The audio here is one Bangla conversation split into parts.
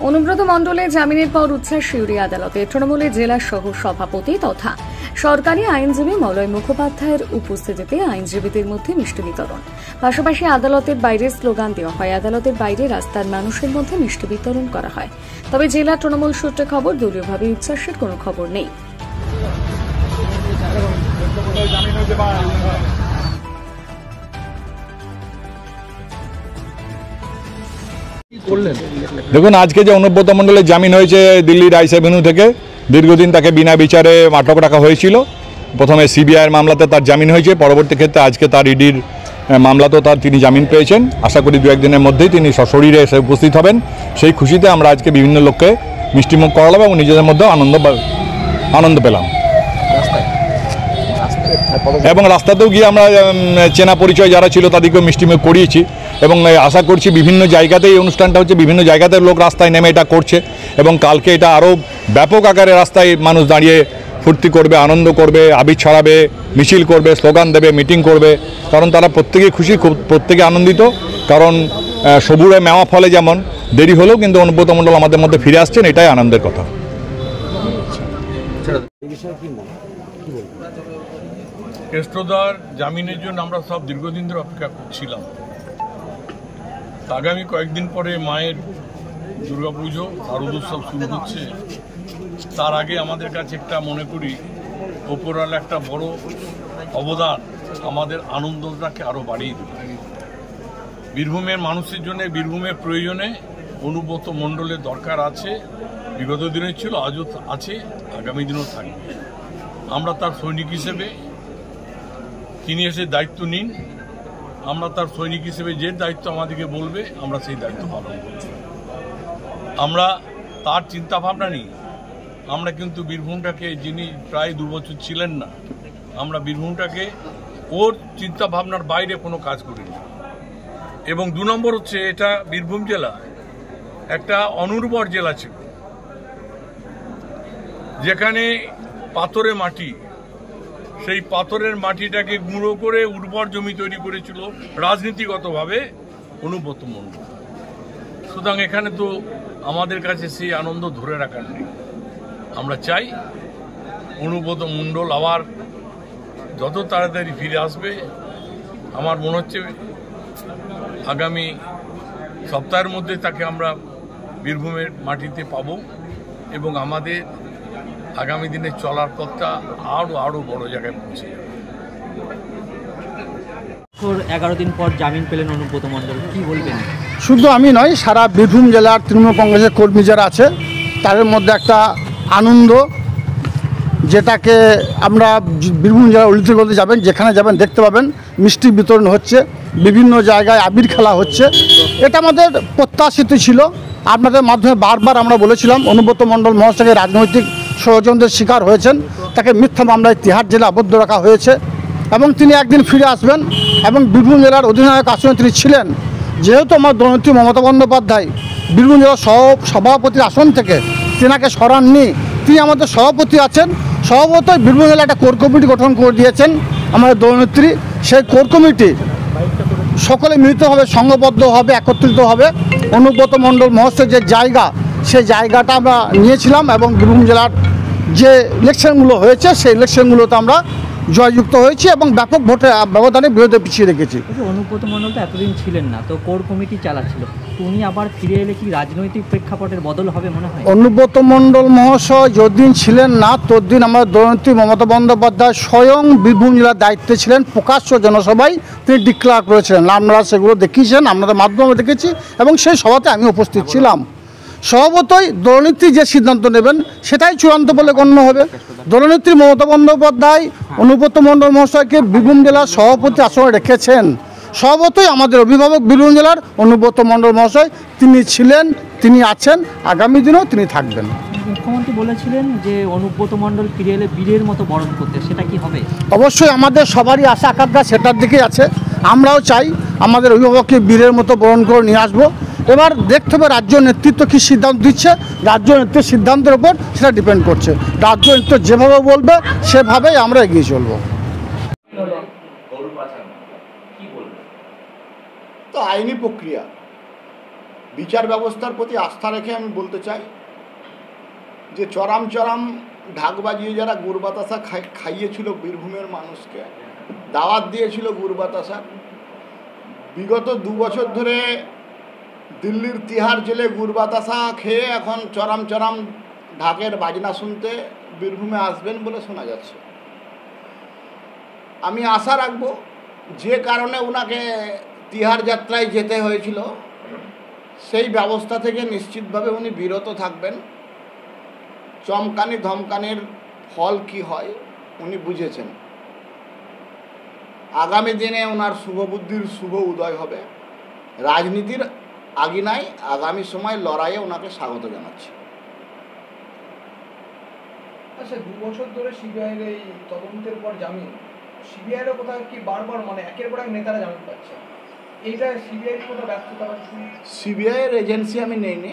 অনুব্রত মণ্ডলের জামিনের পর উচ্ছ্বাস সিউড়ি আদালতে তৃণমূলের জেলা সহ সভাপতি তথা সরকারি আইনজীবী মলয় মুখোপাধ্যায়ের উপস্থিতিতে আইনজীবীদের মধ্যে মিষ্টি বিতরণ। পাশাপাশি আদালতের বাইরে স্লোগান দেওয়া হয়। আদালতের বাইরে রাস্তার মানুষের মধ্যে মিষ্টি বিতরণ করা হয়। তবে জেলা তৃণমূল সূত্রে খবর, দলীয়ভাবে উচ্ছ্বাসের কোনো খবর নেই। দেখুন, আজকে যে অনুব্রত মণ্ডলের জামিন হয়েছে দিল্লির আইস অ্যাভিনিউ থেকে, দীর্ঘদিন তাকে বিনা বিচারে আটক রাখা হয়েছিল। প্রথমে সিবিআইয়ের মামলাতে তার জামিন হয়েছে, পরবর্তী ক্ষেত্রে আজকে তার ইডির মামলাতেও তিনি জামিন পেয়েছেন। আশা করি দু একদিনের মধ্যেই তিনি সশরীরে এসে উপস্থিত হবেন। সেই খুশিতে আমরা আজকে বিভিন্ন লোককে মিষ্টিমুখ করালাম এবং নিজেদের মধ্যেও আনন্দ পেলাম। এবং রাস্তাতেও গিয়ে আমরা চেনা পরিচয় যারা ছিল তাদেরকেও মিষ্টিমুখ করিয়েছি এবং আশা করছি বিভিন্ন জায়গাতেই এই অনুষ্ঠানটা হচ্ছে, বিভিন্ন জায়গাতে লোক রাস্তায় নেমে এটা করছে এবং কালকে এটা আরও ব্যাপক আকারে রাস্তায় মানুষ দাঁড়িয়ে ফুর্তি করবে, আনন্দ করবে, আবির ছড়াবে, মিছিল করবে, স্লোগান দেবে, মিটিং করবে। কারণ তারা প্রত্যেকেই খুশি, প্রত্যেকে আনন্দিত। কারণ সবুরে মেওয়া ফলে যেমন দেরি হলেও কিন্তু অনুব্রত মণ্ডল আমাদের মধ্যে ফিরে আসছেন, এটাই আনন্দের কথা। কেষ্টদার জামিনের জন্য আমরা সব দীর্ঘদিন ধরে অপেক্ষা করছিলাম। আগামী কয়েকদিন পরে মায়ের দুর্গাপুজো, শারদোৎসব শুরু হচ্ছে। তার আগে আমাদের কাছে একটা মনে করি ওপরওয়ালা একটা বড় অবদান আমাদের আনন্দটাকে আরও বাড়িয়ে দেবে। বীরভূমের মানুষের জন্য, বীরভূমের প্রয়োজনে অনুব্রত মণ্ডলের দরকার আছে। বিগত দিনে ছিল, আজও আছে, আগামী দিনেও থাকবে। আমরা তার সৈনিক হিসেবে তিনি এসে দায়িত্ব নিন, আমরা তার সৈনিক হিসেবে যে দায়িত্ব আমাদেরকে বলবে আমরা সেই দায়িত্ব পালন করব। আমরা তার চিন্তাভাবনা নিই। আমরা কিন্তু বীরভূমটাকে, যিনি প্রায় 2 বছর ছিলেন না, আমরা বীরভূমটাকে ওর চিন্তাভাবনার বাইরে কোনো কাজ করিনি। এবং 2 নম্বর হচ্ছে, এটা বীরভূম জেলা একটা অনুর্বর জেলা ছিল, যেখানে পাথরের মাটি, সেই পাথরের মাটিটাকে গুঁড়ো করে উর্বর জমি তৈরি করেছিল রাজনীতিগতভাবে অনুব্রত মণ্ডল। সুতরাং এখানে তো আমাদের কাছে সেই আনন্দ ধরে রাখার নেই। আমরা চাই অনুব্রত মণ্ডল আবার যত তাড়াতাড়ি ফিরে আসবে। আমার মনে হচ্ছে আগামী সপ্তাহের মধ্যে তাকে আমরা বীরভূমের মাটিতে পাবো এবং আমাদের আগামী দিনে চলার পথটা আরো বড় জায়গায় পৌঁছে যাবে। 11 দিন পর জামিন পেলেন অনুব্রত মণ্ডল, কি বলবেন? শুধু আমি নয়, সারা বীরভূম জেলার তৃণমূল কংগ্রেসের কর্মী যারা আছে তাদের মধ্যে একটা আনন্দ, যেটাকে আমরা বীরভূম জেলার অলিতে গলিতে যাবেন, যেখানে যাবেন দেখতে পাবেন মিষ্টি বিতরণ হচ্ছে, বিভিন্ন জায়গায় আবির খেলা হচ্ছে। এটা আমাদের প্রত্যাশিত ছিল। আপনাদের মাধ্যমে বারবার আমরা বলেছিলাম অনুব্রত মণ্ডল মহাশয়কে রাজনৈতিক ষড়যন্ত্রের শিকার হয়েছেন, তাকে মিথ্যা মামলায় তিহার জেলে আবদ্ধ রাখা হয়েছে এবং তিনি একদিন ফিরে আসবেন এবং বীরভূম জেলার অধিনায়ক আসনে তিনি ছিলেন। যেহেতু আমার দলনেত্রী মমতা বন্দ্যোপাধ্যায় বীরভূম জেলার সভাপতির আসন থেকে তেনাকে সরাননি, তিনি আমাদের সভাপতি আছেন। সভাপতি বীরভূম জেলায় একটা কোর কমিটি গঠন করে দিয়েছেন আমাদের দলনেত্রী। সেই কোর কমিটি সকলে মিলিতভাবে, সংঘবদ্ধভাবে, একত্রিত হবে। অনুব্রত মণ্ডল মহোৎসবের যে জায়গা, সেই জায়গাটা আমরা নিয়েছিলাম এবং বীরভূম জেলার যে ইলেকশনগুলো হয়েছে সেই ইলেকশনগুলোতে আমরা জয়যুক্ত হয়েছি এবং ব্যাপক ভোটের ব্যবধানে বিরোধী পিছিয়ে রেখেছি। অনুব্রত মণ্ডল তো এতদিন ছিলেন না, তো কোর কমিটি চালাচ্ছিল, উনি আবার ফিরে এলে কি রাজনৈতিক প্রেক্ষাপটের বদল হবে মনে হয়? অনুব্রত মণ্ডল মহাশয় যতদিন ছিলেন না ততদিন আমাদের দলনেত্রী মমতা বন্দ্যোপাধ্যায় স্বয়ং বীরভূম জেলার দায়িত্বে ছিলেন। প্রকাশ্য জনসভায় তিনি ডিক্লেয়ার করেছিলেন, আমরা সেগুলো দেখিয়েছেন, আপনাদের মাধ্যমে দেখেছি এবং সেই সভাতে আমি উপস্থিত ছিলাম। স্বভাবতই দলনেত্রী যে সিদ্ধান্ত নেবেন সেটাই চূড়ান্ত বলে গণ্য হবে। দলনেত্রী মমতা বন্দ্যোপাধ্যায় অনুব্রত মণ্ডল মহাশয়কে বীরভূম জেলার সভাপতি আসনে রেখেছেন। স্বভাবতই আমাদের অভিভাবক বীরভূম জেলার অনুব্রত মণ্ডল মহাশয় তিনি ছিলেন, তিনি আছেন, আগামী দিনেও তিনি থাকবেন। মুখ্যমন্ত্রী বলেছিলেন যে অনুব্রত মণ্ডল ফিরে এলে বীরের মতো বরণ করতে, সেটা কি হবে? অবশ্যই আমাদের সবারই আশা আকাঙ্ক্ষা সেটার দিকেই আছে। আমরাও চাই আমাদের অভিভাবককে বীরের মতো বরণ করে নিয়ে আসবো। এবার দেখতে হবে রাজ্য নেতৃত্ব কী সিদ্ধান্ত দিচ্ছে, রাজ্য নেতৃত্বের সিদ্ধান্তের উপর সেটা ডিপেন্ড করছে। রাজ্য নেতৃত্ব যেভাবে বলবে সেভাবেই আমরা এগিয়ে চলব। তো আইনি প্রক্রিয়া, বিচার ব্যবস্থার প্রতি আস্থা রেখে আমি বলতে চাই যে চরম ঢাক বাজিয়ে যারা গুড় বাতাসা খাইয়েছিল বীরভূমের মানুষকে, দাওয়াত দিয়েছিল গুড় বাতাসা, বিগত 2 বছর ধরে দিল্লির তিহার জেলে গুড় বাতাসা খেয়ে এখন চরম ঢাকের বাজনা শুনতে বীরভূমে আসবেন বলে শোনা যাচ্ছে। আমি আশা রাখব যে কারণে ওনাকে তিহার যাত্রায় যেতে হয়েছিল সেই ব্যবস্থা থেকে নিশ্চিতভাবে উনি বিরত থাকবেন। চমকানি ধমকানির ফল কি হয় উনি বুঝেছেন। আগামী দিনে ওনার শুভবুদ্ধির শুভ উদয় হবে। রাজনীতির আগিনায় আগামী সময় লড়াইয়ে ওনাকে স্বাগত জানাচ্ছি। আচ্ছা, 2 বছর ধরে সিবিআইয়ের এই তদন্তের পর জামিন, সিবিআইয়েরও কোথাও কি বারবার মানে একের পর এক নেতারা জামিন পাচ্ছে, এইটা সিবিআইয়ের কোথাও ব্যর্থতা? সিবিআইয়ের এজেন্সি আমি নেইনি,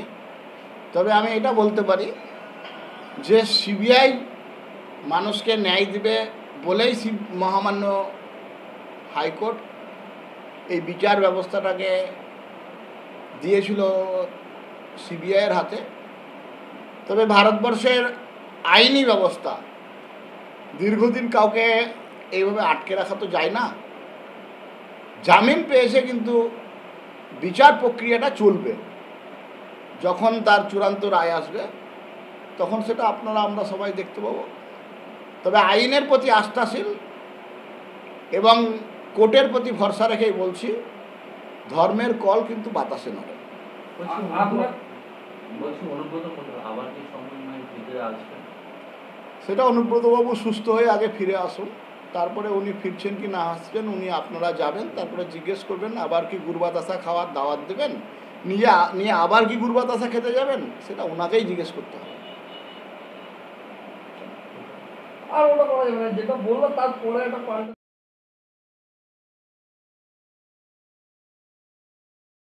তবে আমি এটা বলতে পারি যে সিবিআই মানুষকে ন্যায় দিবে বলেই মহামান্য হাইকোর্ট এই বিচার ব্যবস্থাটাকে দিয়েছিল সিবিআইয়ের হাতে। তবে ভারতবর্ষের আইনি ব্যবস্থা দীর্ঘদিন কাউকে এইভাবে আটকে রাখা তো যায় না। জামিন পেয়েছে কিন্তু বিচার প্রক্রিয়াটা চলবে। যখন তার চূড়ান্ত রায় আসবে তখন সেটা আমরা সবাই দেখতে পাবো। তবে আইনের প্রতি আস্থাশীল এবং কোর্টের প্রতি ভরসা রেখেই বলছি, ধর্মের কল কিন্তু বাতাসে নড়ে। সেটা অনুব্রতবাবু সুস্থ হয়ে আগে ফিরে আসুন, তারপরে উনি ফিরছেন কি না আসছেন উনি আপনারা যাবেন, তারপরে জিজ্ঞেস করবেন আবার কি গুড় বাতাসা খাওয়ার দাওয়াত দেবেন, নিয়ে আবার কি গুড় বাতাসা খেতে যাবেন, সেটা ওনাকেই জিজ্ঞেস করতে হবে। আর ওটা করা যাবে না, যেটা বললো তারপরে একটা